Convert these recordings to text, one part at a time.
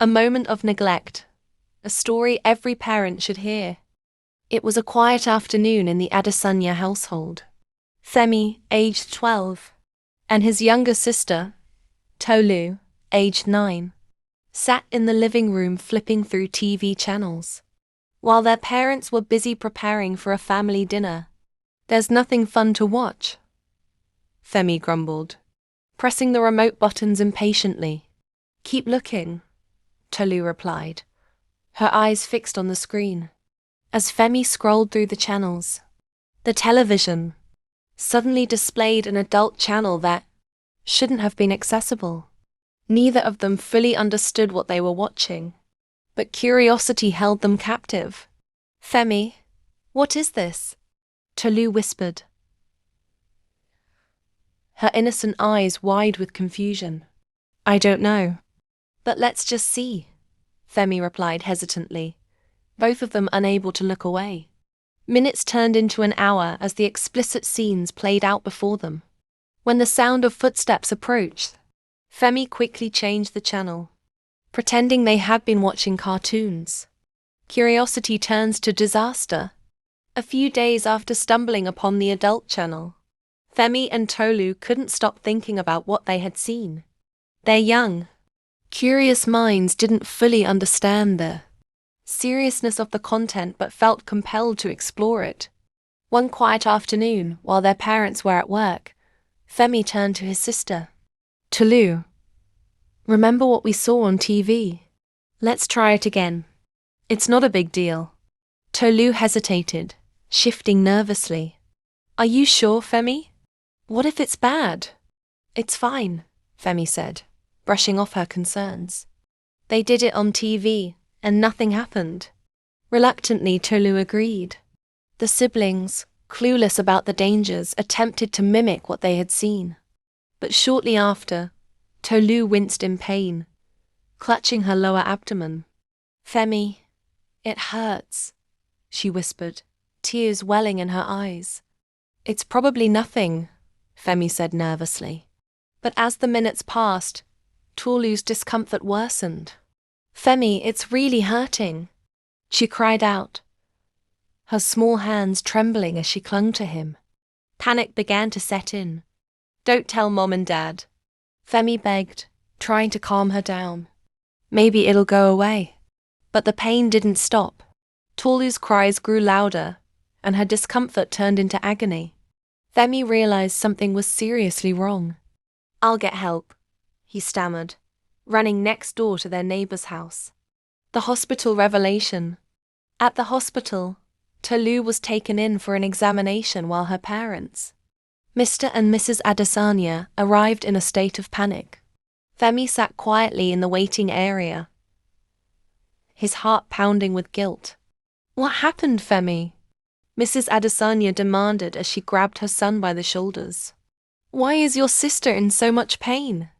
A moment of neglect. A story every parent should hear. It was a quiet afternoon in the Adesanya household. Femi, aged 12, and his younger sister, Tolu, aged 9, sat in the living room flipping through TV channels. While their parents were busy preparing for a family dinner. "There's nothing fun to watch," Femi grumbled, pressing the remote buttons impatiently. "Keep looking," Tolu replied, her eyes fixed on the screen. As Femi scrolled through the channels, the television suddenly displayed an adult channel that shouldn't have been accessible. Neither of them fully understood what they were watching, but curiosity held them captive. "Femi, what is this?" Tolu whispered, her innocent eyes wide with confusion. "I don't know. But let's just see," Femi replied hesitantly, both of them unable to look away. Minutes turned into an hour as the explicit scenes played out before them. When the sound of footsteps approached, Femi quickly changed the channel, pretending they had been watching cartoons. Curiosity turns to disaster. A few days after stumbling upon the adult channel, Femi and Tolu couldn't stop thinking about what they had seen. Their young, curious minds didn't fully understand the seriousness of the content but felt compelled to explore it. One quiet afternoon, while their parents were at work, Femi turned to his sister. "Tolu, remember what we saw on TV? Let's try it again. It's not a big deal." Tolu hesitated, shifting nervously. "Are you sure, Femi? What if it's bad?" "It's fine," Femi said, brushing off her concerns. "They did it on TV, and nothing happened." Reluctantly, Tolu agreed. The siblings, clueless about the dangers, attempted to mimic what they had seen. But shortly after, Tolu winced in pain, clutching her lower abdomen. "Femi, it hurts," she whispered, tears welling in her eyes. "It's probably nothing," Femi said nervously. But as the minutes passed, Tolu's discomfort worsened. "Femi, it's really hurting," she cried out, her small hands trembling as she clung to him. Panic began to set in. "Don't tell Mom and Dad," Femi begged, trying to calm her down. "Maybe it'll go away." But the pain didn't stop. Tolu's cries grew louder, and her discomfort turned into agony. Femi realized something was seriously wrong. "I'll get help," he stammered, running next door to their neighbor's house. The hospital revelation. At the hospital, Tolu was taken in for an examination while her parents, Mr. and Mrs. Adesanya, arrived in a state of panic. Femi sat quietly in the waiting area, his heart pounding with guilt. "What happened, Femi?" Mrs. Adesanya demanded as she grabbed her son by the shoulders. "Why is your sister in so much pain?"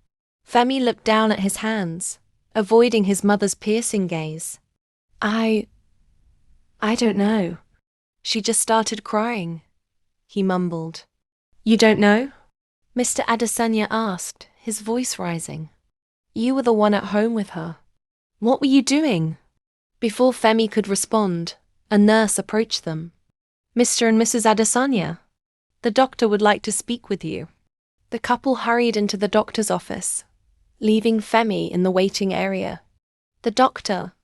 Femi looked down at his hands, avoiding his mother's piercing gaze. I don't know. She just started crying," he mumbled. "You don't know?" Mr. Adesanya asked, his voice rising. "You were the one at home with her. What were you doing?" Before Femi could respond, a nurse approached them. "Mr. and Mrs. Adesanya, the doctor would like to speak with you." The couple hurried into the doctor's office, leaving Femi in the waiting area. The doctor,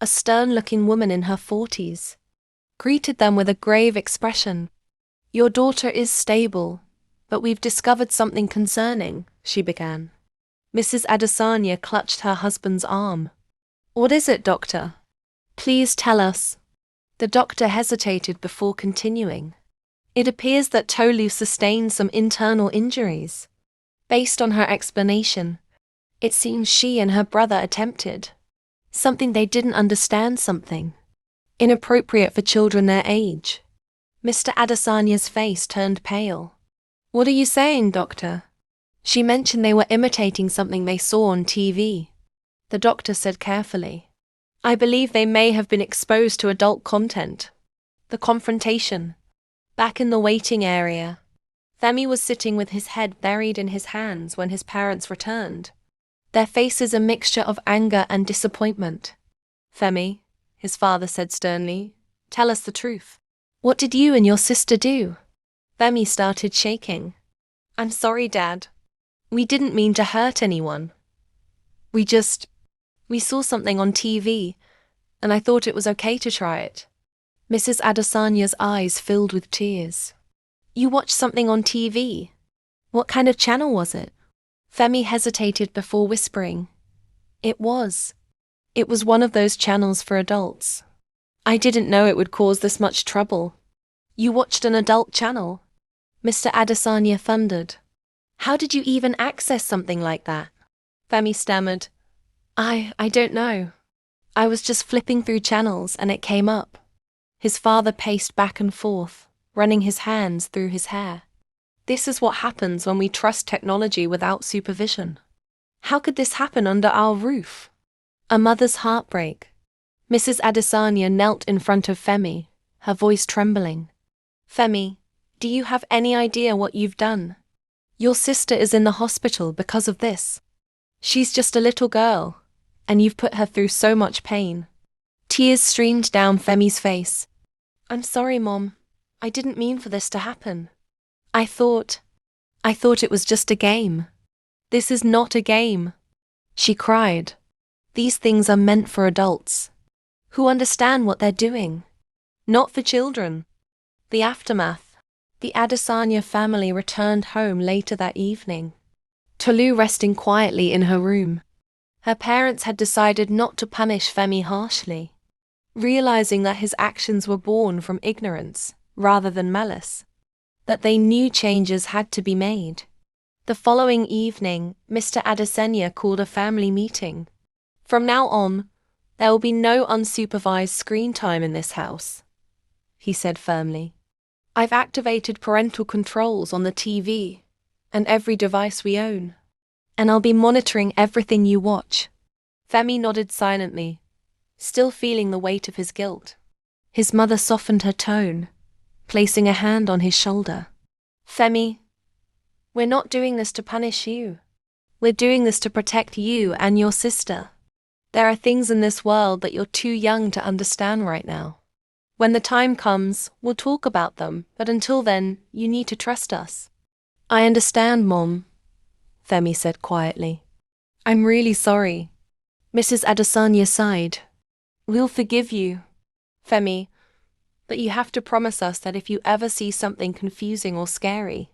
a stern-looking woman in her 40s, greeted them with a grave expression. "Your daughter is stable, but we've discovered something concerning," she began. Mrs. Adesanya clutched her husband's arm. "What is it, doctor? Please tell us." The doctor hesitated before continuing. "It appears that Tolu sustained some internal injuries." Based on her explanation, it seems she and her brother attempted something they didn't understand, something inappropriate for children their age. Mr. Adesanya's face turned pale. "What are you saying, doctor?" "She mentioned they were imitating something they saw on TV," the doctor said carefully. "I believe they may have been exposed to adult content." The confrontation. Back in the waiting area, Femi was sitting with his head buried in his hands when his parents returned. their faces a mixture of anger and disappointment. "Femi," his father said sternly, "tell us the truth. What did you and your sister do?" Femi started shaking. "I'm sorry, Dad. We didn't mean to hurt anyone. We saw something on TV, and I thought it was okay to try it." Mrs. Adesanya's eyes filled with tears. "You watched something on TV? What kind of channel was it?" Femi hesitated before whispering. It was one of those channels for adults. I didn't know it would cause this much trouble." "You watched an adult channel?" Mr. Adesanya thundered. "How did you even access something like that?" Femi stammered. I don't know. I was just flipping through channels and it came up." His father paced back and forth, running his hands through his hair. "This is what happens when we trust technology without supervision. How could this happen under our roof?" A mother's heartbreak. Mrs. Adesanya knelt in front of Femi, her voice trembling. "Femi, do you have any idea what you've done? Your sister is in the hospital because of this. She's just a little girl, and you've put her through so much pain." Tears streamed down Femi's face. "I'm sorry, Mom. I didn't mean for this to happen. I thought it was just a game. This is not a game." She cried. "These things are meant for adults, who understand what they're doing, not for children." The aftermath. The Adesanya family returned home later that evening. Tolu resting quietly in her room. Her parents had decided not to punish Femi harshly, realizing that his actions were born from ignorance rather than malice, that they knew changes had to be made. The following evening, Mr. Adesanya called a family meeting. "From now on, there will be no unsupervised screen time in this house," he said firmly. "I've activated parental controls on the TV and every device we own, and I'll be monitoring everything you watch." Femi nodded silently, still feeling the weight of his guilt. His mother softened her tone, placing a hand on his shoulder. "Femi, we're not doing this to punish you. We're doing this to protect you and your sister. There are things in this world that you're too young to understand right now. When the time comes, we'll talk about them, but until then, you need to trust us." "I understand, Mom," Femi said quietly. "I'm really sorry." Mrs. Adesanya sighed. "We'll forgive you, Femi, but you have to promise us that if you ever see something confusing or scary,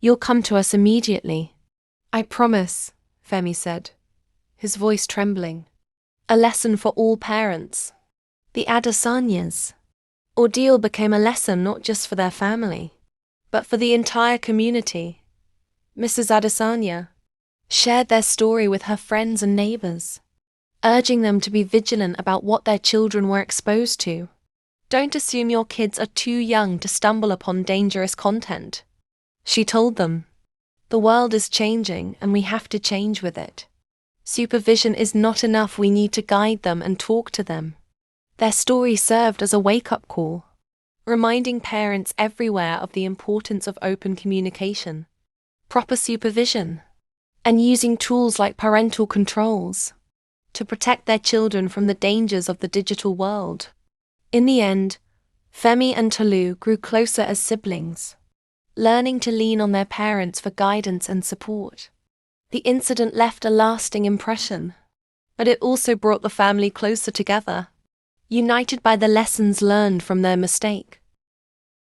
you'll come to us immediately." "I promise," Femi said, his voice trembling. A lesson for all parents. The Adesanyas' ordeal became a lesson not just for their family, but for the entire community. Mrs. Adesanya shared their story with her friends and neighbors, urging them to be vigilant about what their children were exposed to. "Don't assume your kids are too young to stumble upon dangerous content," she told them. "The world is changing and we have to change with it. Supervision is not enough, we need to guide them and talk to them." Their story served as a wake-up call, reminding parents everywhere of the importance of open communication, proper supervision, and using tools like parental controls to protect their children from the dangers of the digital world. In the end, Femi and Tolu grew closer as siblings, learning to lean on their parents for guidance and support. The incident left a lasting impression, but it also brought the family closer together, united by the lessons learned from their mistake.